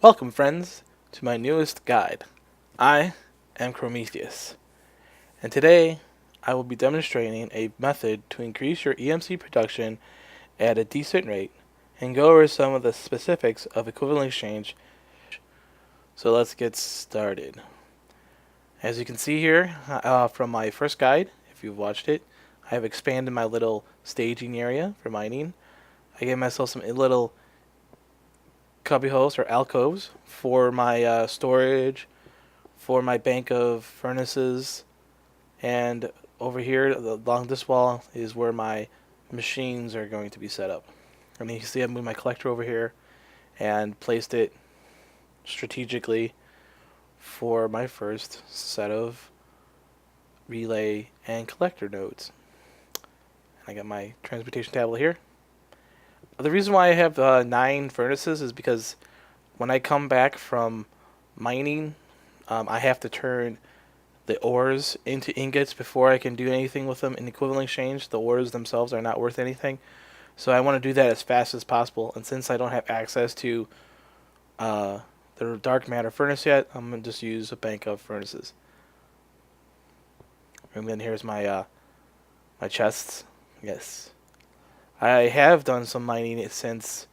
Welcome, friends, to my newest guide. I am Prometheus, and today I will be demonstrating a method to increase your EMC production at a decent rate and go over some of the specifics of equivalent exchange. So let's get started. As you can see here from my first guide, if you've watched it, I have expanded my little staging area for mining. I gave myself some little cubbyholes or alcoves for my storage, for my bank of furnaces, and over here along this wall is where my machines are going to be set up. And you can see I moved my collector over here and placed it strategically for my first set of relay and collector nodes. And I got my transmutation tablet here. The reason why I have 9 furnaces is because when I come back from mining, I have to turn the ores into ingots before I can do anything with them in equivalent exchange. The ores themselves are not worth anything. So I want to do that as fast as possible. And since I don't have access to the dark matter furnace yet, I'm going to just use a bank of furnaces. And then here's my my chests. Yes. I have done some mining since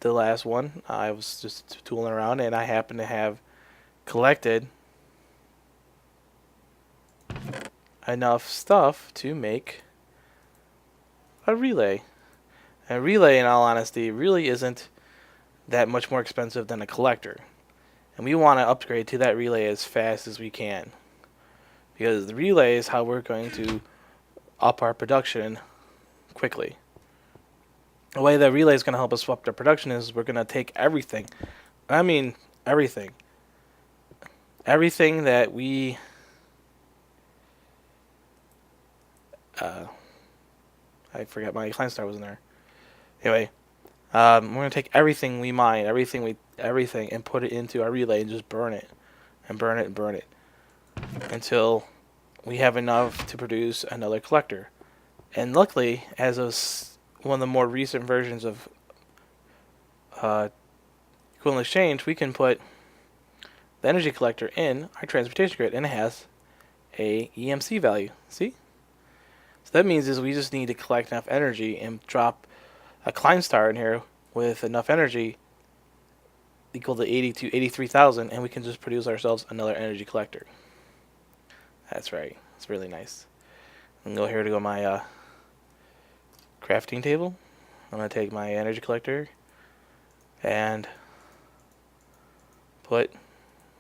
the last one. I was just tooling around and I happen to have collected enough stuff to make a relay. A relay, in all honesty, really isn't that much more expensive than a collector. And we want to upgrade to that relay as fast as we can. Because the relay is how we're going to up our production quickly. The way that relay is going to help us up our production is we're going to take everything. I mean, everything. Everything that we I forgot my client star wasn't there. Anyway, we're gonna take everything we mine, everything, and put it into our relay and just burn it, and burn it, and burn it, until we have enough to produce another collector. And luckily, as of one of the more recent versions of equivalent exchange, we can put the energy collector in our transmutation grid, and it has a EMC value. See? So that means is we just need to collect enough energy and drop a Klein star in here with enough energy equal to 83,000, and we can just produce ourselves another energy collector. That's right. It's really nice. I'm going to go here to go my crafting table. I'm going to take my energy collector and put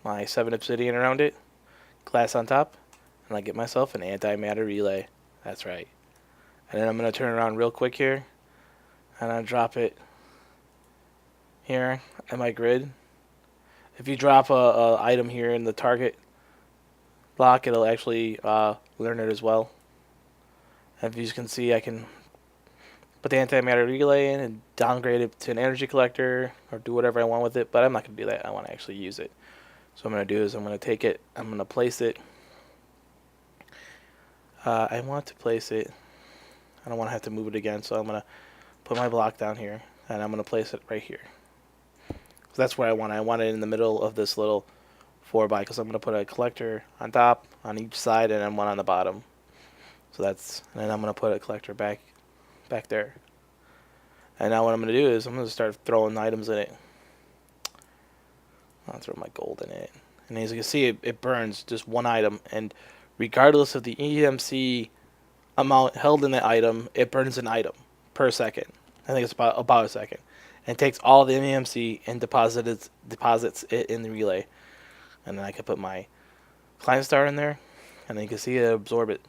my 7 obsidian around it, glass on top, and I get myself an antimatter relay. That's right. And then I'm going to turn around real quick here, and I drop it here at my grid. If you drop a item here in the target block, it'll actually learn it as well. And as you can see, I can put the antimatter relay in and downgrade it to an energy collector or do whatever I want with it, but I'm not going to do that. I want to actually use it. So what I'm going to do is I'm going to take it, I'm going to place it. I want to place it. I don't want to have to move it again, so I'm going to put my block down here, and I'm going to place it right here. So that's where I want it. I want it in the middle of this little 4x, because I'm going to put a collector on top, on each side, and then one on the bottom. So that's, and then I'm going to put a collector back there. And now what I'm going to do is I'm going to start throwing items in it. I'll throw my gold in it. And as you can see, it burns just one item, and regardless of the EMC amount held in the item, it burns an item per second. I think it's about a second. And takes all the EMC and deposits it in the relay. And then I can put my client star in there, and then you can see it absorb it.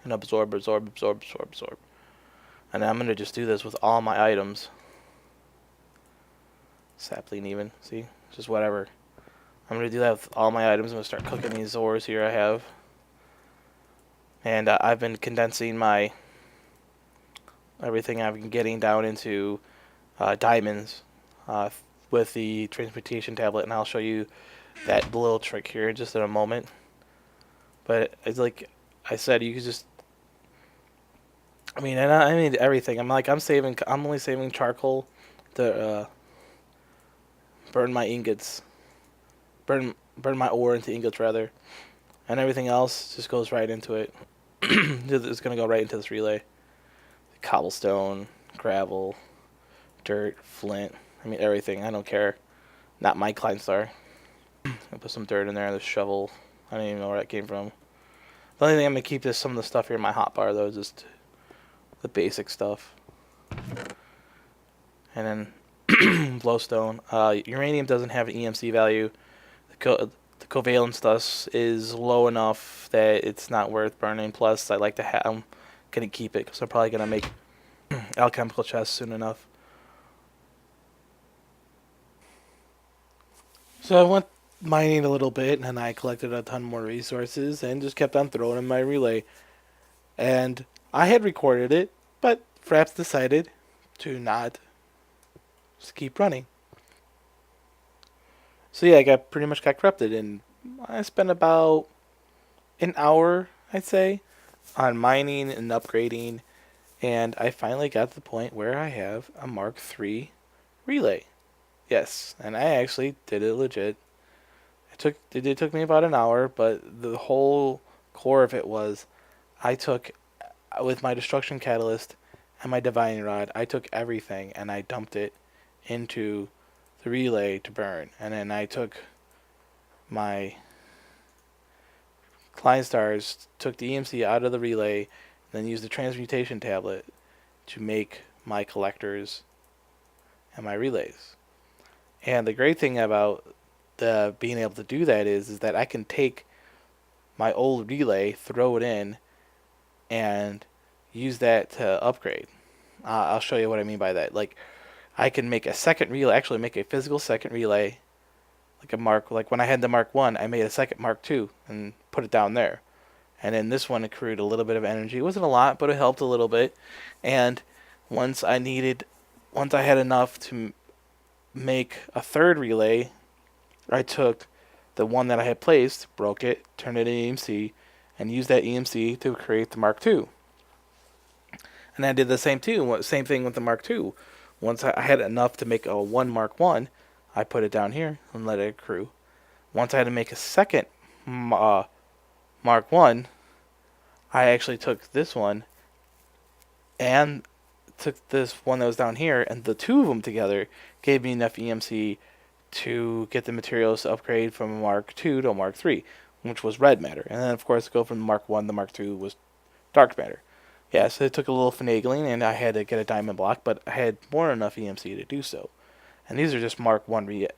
And absorb. And I'm going to just do this with all my items. Sapling even, see? Just whatever. I'm going to do that with all my items. I'm going to start cooking these ores here I have. And I've been condensing my everything I've been getting down into diamonds with the transmutation tablet, and I'll show you that little trick here just in a moment. But it's like I said, you could just, I mean everything. I'm only saving charcoal to burn my ingots, burn my ore into ingots rather, and everything else just goes right into it. It's gonna go right into this relay. Cobblestone, gravel, dirt, flint. I mean everything. I don't care. Not my Klein Star. I'll put some dirt in there. The shovel. I don't even know where that came from. The only thing I'm gonna keep is some of the stuff here in my hotbar though, just the basic stuff. And then glowstone. Uranium doesn't have an EMC value. The covalence dust is low enough that it's not worth burning. Plus, I like to have. I'm gonna keep it because I'm probably gonna make alchemical chests soon enough. So I went mining a little bit, and I collected a ton more resources, and just kept on throwing in my relay. And I had recorded it, but Fraps decided to not just keep running. So yeah, I pretty much got corrupted, and I spent about an hour, I'd say, on mining and upgrading, and I finally got to the point where I have a Mark III relay. Yes, and I actually did it legit. It took me about an hour, but the whole core of it was I took with my destruction catalyst and my divine rod, I took everything and I dumped it into the relay to burn, and then I took my Klein stars, took the EMC out of the relay, and then used the transmutation tablet to make my collectors and my relays. And the great thing about being able to do that is that I can take my old relay, throw it in, and use that to upgrade. I'll show you what I mean by that. Like, I can make a second relay, actually make a physical second relay, like when I had the Mark 1, I made a second Mark 2 and put it down there. And then this one accrued a little bit of energy. It wasn't a lot, but it helped a little bit. And once I had enough to make a third relay, I took the one that I had placed, broke it, turned it into EMC, and used that EMC to create the Mark II. And I did the same thing with the Mark II. Once I had enough to make a one Mark 1, I put it down here and let it accrue. Once I had to make a second Mark 1, I actually took this one and took this one that was down here, and the two of them together gave me enough EMC to get the materials to upgrade from a Mark II to a Mark III, which was red matter. And then, of course, go from the Mark 1 to Mark II was dark matter. Yeah, so it took a little finagling, and I had to get a diamond block, but I had more than enough EMC to do so. And these are just Mark 1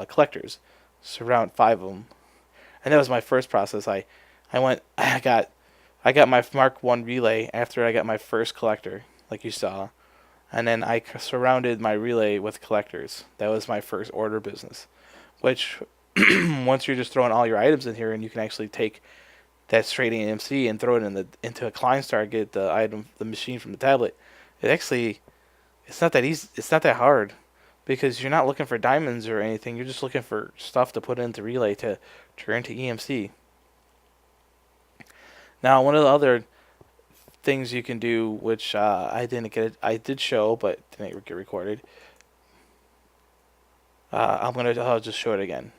collectors. So around 5 of them. And that was my first process. I got my Mark 1 relay after I got my first collector, like you saw. And then I surrounded my relay with collectors. That was my first order business. Which, once you're just throwing all your items in here, and you can actually take that straight EMC and throw it into a Klein Star, get the machine from the tablet. It's not that easy. It's not that hard, because you're not looking for diamonds or anything. You're just looking for stuff to put into relay to turn into EMC. Now, one of the other things you can do, which I did show, but didn't get recorded. I'll just show it again.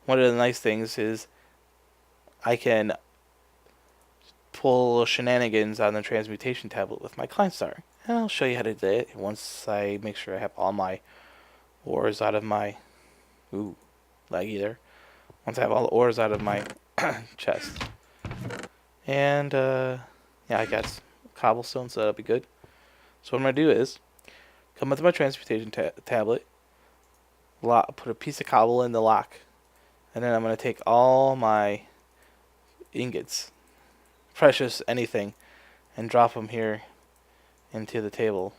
One of the nice things is I can pull shenanigans on the transmutation tablet with my Klein Star. And I'll show you how to do it once I make sure I have all my ores out of my... Ooh, laggy there. Once I have all the ores out of my chest. And, yeah, I got cobblestone, so that'll be good. So what I'm going to do is come into my transmutation tablet, put a piece of cobble in the lock, and then I'm going to take all my ingots, precious anything, and drop them here into the table.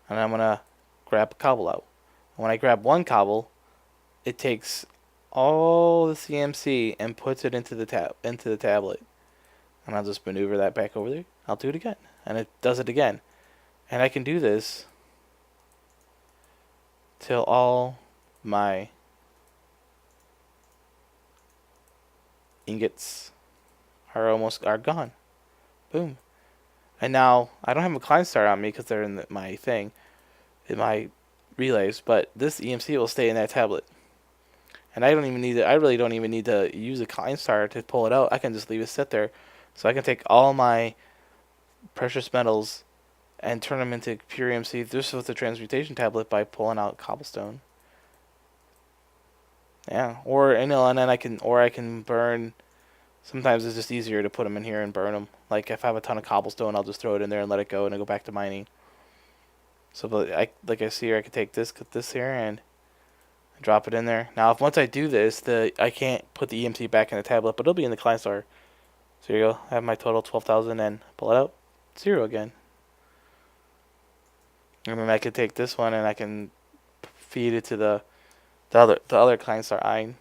And I'm going to grab a cobble out. When I grab one cobble, it takes all the CMC and puts it into the tablet. And I'll just maneuver that back over there. I'll do it again. And it does it again. And I can do this till all my ingots are gone. Boom. And now I don't have a Klein Star on me because they're in my thing, in my relays, but this EMC will stay in that tablet. And I don't even need to, I really don't even need to use a client star to pull it out. I can just leave it sit there. So I can take all my precious metals and turn them into pure EMC just with the transmutation tablet by pulling out cobblestone. Yeah, or and then I can burn. Sometimes it's just easier to put them in here and burn them. Like if I have a ton of cobblestone, I'll just throw it in there and let it go, and I go back to mining. So, but like I see here, I could take this here and drop it in there. Now, if once I do this, I can't put the EMC back in the tablet, but it'll be in the client store. So here you go. I have my total 12,000 and pull it out, 0 again. And then I could take this one and I can feed it to the other client store iron.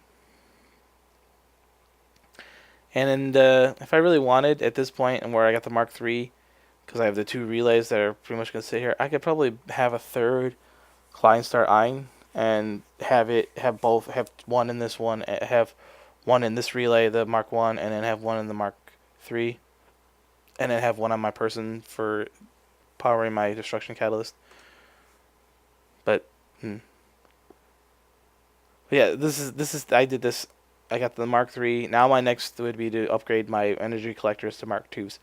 And then if I really wanted at this point, and where I got the Mark III, because I have the 2 relays that are pretty much going to sit here, I could probably have a third client star iron and have one in this one, have one in this relay, the Mark 1, and then have one in the Mark 3, and then have one on my person for powering my destruction catalyst. But yeah, this is I did this. I got the Mark III. Now my next would be to upgrade my energy collectors to Mark IIs.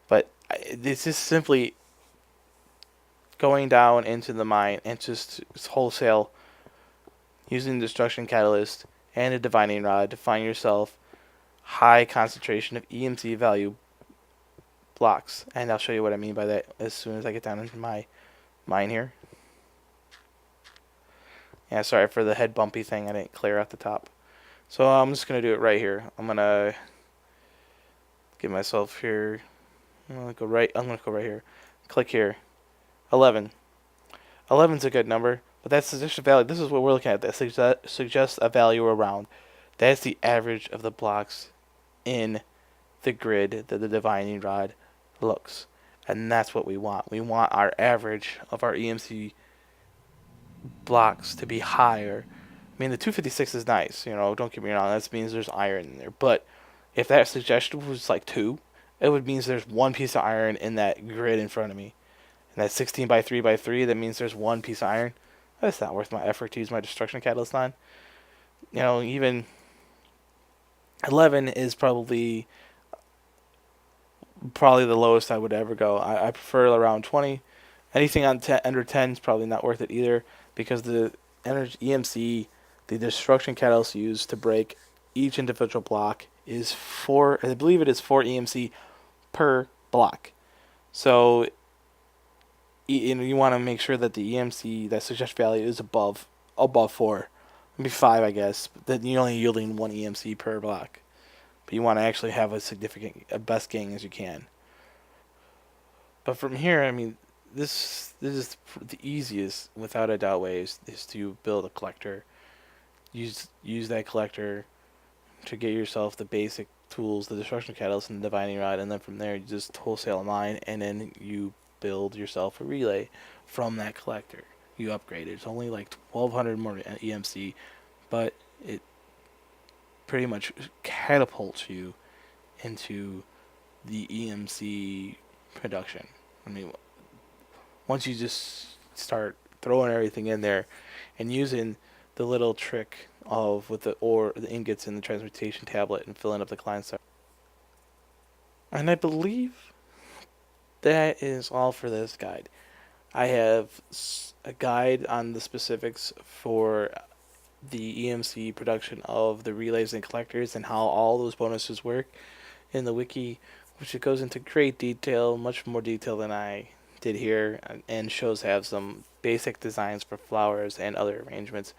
But this is simply going down into the mine and just wholesale using the destruction catalyst and a divining rod to find yourself high concentration of EMC value blocks. And I'll show you what I mean by that as soon as I get down into my mine here. Yeah, sorry for the head bumpy thing. I didn't clear out the top. So I'm just going to do it right here. I'm going to give myself here. I'm going to go right here. Click here. 11. 11's a good number, but that's just a value. This is what we're looking at. That suggests a value around. That's the average of the blocks in the grid that the divining rod looks. And that's what we want. We want our average of our EMC blocks to be higher. I mean, the 256 is nice, don't get me wrong, that means there's iron in there. But if that suggestion was like 2, it would mean there's 1 piece of iron in that grid in front of me. And that 16 by 3 by 3, that means there's 1 piece of iron. That's not worth my effort to use my destruction catalyst on. Even 11 is probably the lowest I would ever go. I prefer around 20. Anything on under 10 is probably not worth it either, because the energy EMC, the destruction catalyst used to break each individual block is 4. I believe it is 4 EMC per block. So you want to make sure that the EMC, that suggested value, is above 4. Maybe 5, I guess. But then you're only yielding 1 EMC per block. But you want to actually have a best gain as you can. But from here, I mean, this is the easiest, without a doubt, way is to build a collector. Use that collector to get yourself the basic tools, the destruction catalyst and the divining rod, and then from there you just wholesale a mine, and then you build yourself a relay from that collector. You upgrade it. It's only like 1,200 more EMC, but it pretty much catapults you into the EMC production. I mean, once you just start throwing everything in there and using the little trick of with the ingots in the transmutation tablet and filling up the client side. And I believe that is all for this guide. I have a guide on the specifics for the EMC production of the relays and collectors and how all those bonuses work in the wiki, which it goes into great detail, much more detail than I did here, and have some basic designs for flowers and other arrangements.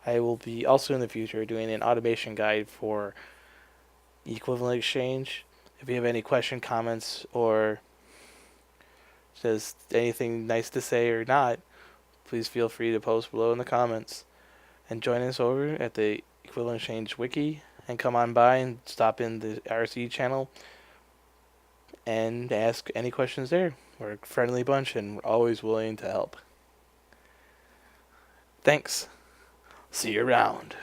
I will be also in the future doing an automation guide for equivalent exchange. If you have any question, comments, or just anything nice to say or not, please feel free to post below in the comments. And join us over at the Equivalent Exchange Wiki, and come on by and stop in the RC channel and ask any questions there. We're a friendly bunch and we're always willing to help. Thanks. See you around.